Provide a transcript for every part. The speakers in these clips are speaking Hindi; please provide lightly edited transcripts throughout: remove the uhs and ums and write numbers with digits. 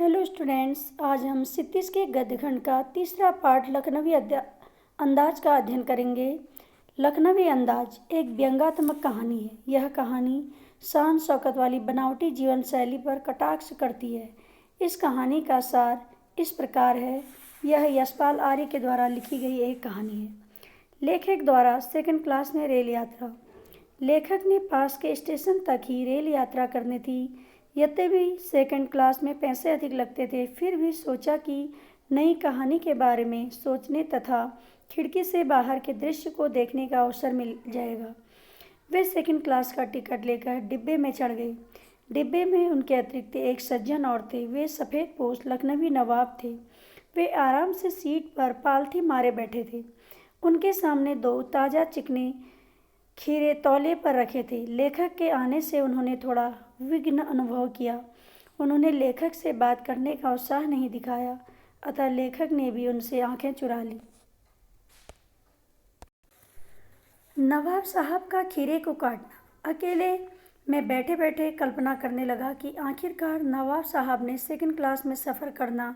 हेलो स्टूडेंट्स, आज हम क्षितिज के गद्यखंड का तीसरा पाठ लखनवी अंदाज का अध्ययन करेंगे। लखनवी अंदाज एक व्यंग्यात्मक कहानी है। यह कहानी शान शौकत वाली बनावटी जीवन शैली पर कटाक्ष करती है। इस कहानी का सार इस प्रकार है। यह यशपाल आर्य के द्वारा लिखी गई एक कहानी है। लेखक द्वारा सेकंड क्लास में रेल यात्रा। लेखक ने पास के स्टेशन तक ही रेल यात्रा करनी थी। यद्यपि सेकंड क्लास में पैसे अधिक लगते थे, फिर भी सोचा कि नई कहानी के बारे में सोचने तथा खिड़की से बाहर के दृश्य को देखने का अवसर मिल जाएगा। वे सेकंड क्लास का टिकट लेकर डिब्बे में चढ़ गए। डिब्बे में उनके अतिरिक्त एक सज्जन और थे। वे सफ़ेद पोश लखनवी नवाब थे। वे आराम से सीट पर पालथी मारे बैठे थे। उनके सामने दो ताज़ा चिकने खीरे तौलिए पर रखे थे। लेखक के आने से उन्होंने थोड़ा विघ्न अनुभव किया। उन्होंने लेखक से बात करने का उत्साह नहीं दिखाया, अतः लेखक ने भी उनसे आंखें चुरा ली। नवाब साहब का खीरे को काटना। अकेले मैं बैठे बैठे कल्पना करने लगा कि आखिरकार नवाब साहब ने सेकंड क्लास में सफ़र करना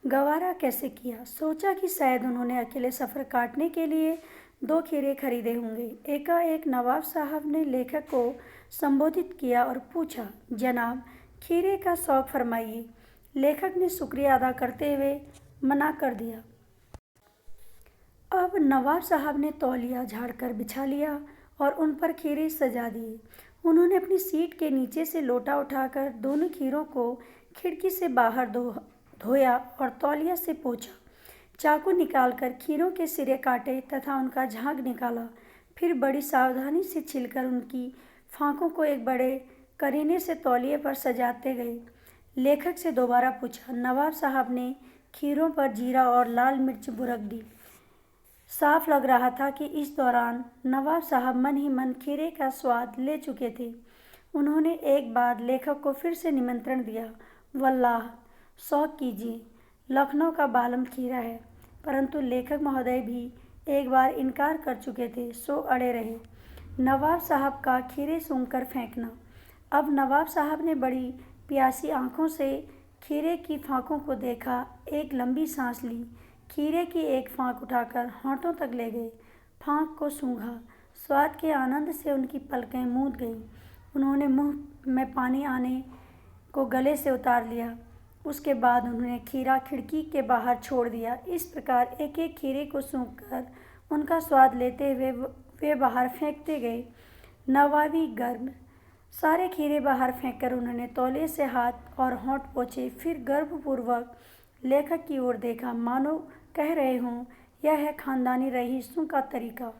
गवारा कैसे किया। सोचा कि शायद उन्होंने अकेले सफ़र काटने के लिए 2 खीरे खरीदे होंगे। एकाएक नवाब साहब ने लेखक को संबोधित किया और पूछा, जनाब, खीरे का शौक फरमाइए। लेखक ने शुक्रिया अदा करते हुए मना कर दिया। अब नवाब साहब ने तौलिया झाड़कर बिछा लिया और उन पर खीरे सजा दिए। उन्होंने अपनी सीट के नीचे से लोटा उठाकर दोनों खीरों को खिड़की से बाहर धोया और तौलिया से पोंछा। चाकू निकालकर खीरों के सिरे काटे तथा उनका झाग निकाला। फिर बड़ी सावधानी से छिलकर उनकी फांकों को एक बड़े करीने से तौलिए पर सजाते गए। लेखक से दोबारा पूछा। नवाब साहब ने खीरों पर जीरा और लाल मिर्च बुरक दी। साफ लग रहा था कि इस दौरान नवाब साहब मन ही मन खीरे का स्वाद ले चुके थे। उन्होंने एक बार लेखक को फिर से निमंत्रण दिया। वल्लाह, शौक कीजिए, लखनऊ का बालम खीरा है। परंतु लेखक महोदय भी एक बार इनकार कर चुके थे, सो अड़े रहे। नवाब साहब का खीरे सूंघकर फेंकना। अब नवाब साहब ने बड़ी प्यासी आंखों से खीरे की फांकों को देखा, एक लंबी सांस ली, खीरे की एक फांक उठाकर होंठों तक ले गए, फांक को सूंघा। स्वाद के आनंद से उनकी पलकें मूंद गईं। उन्होंने मुंह में पानी आने को गले से उतार लिया। उसके बाद उन्होंने खीरा खिड़की के बाहर छोड़ दिया। इस प्रकार एक एक खीरे को सूंघकर उनका स्वाद लेते हुए वे बाहर फेंकते गए। नवाबी गर्व। सारे खीरे बाहर फेंककर उन्होंने तौलिए से हाथ और होंठ पोंछे। फिर गर्वपूर्वक लेखक की ओर देखा, मानो कह रहे हों, यह है खानदानी रईसों का तरीका।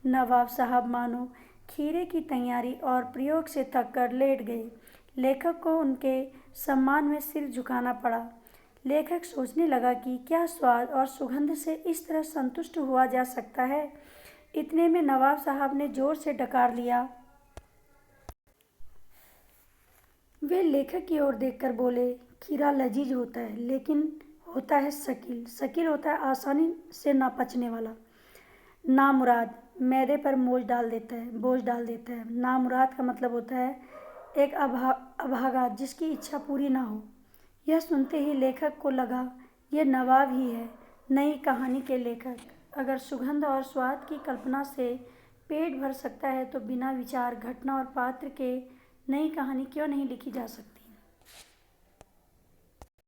नवाब साहब मानो खीरे की तैयारी और प्रयोग से थक कर लेट गए। लेखक को उनके सम्मान में सिर झुकाना पड़ा। लेखक सोचने लगा कि क्या स्वाद और सुगंध से इस तरह संतुष्ट हुआ जा सकता है। इतने में नवाब साहब ने जोर से डकार लिया। वे लेखक की ओर देखकर बोले, खीरा लजीज होता है, लेकिन होता है शकील। शकील होता है आसानी से ना पचने वाला। नामुराद मैदे पर बोझ डाल देता है। नामुराद का मतलब होता है एक अभागा जिसकी इच्छा पूरी ना हो। यह सुनते ही लेखक को लगा, ये नवाब ही है, नई कहानी के लेखक। अगर सुगंध और स्वाद की कल्पना से पेट भर सकता है तो बिना विचार, घटना और पात्र के नई कहानी क्यों नहीं लिखी जा सकती।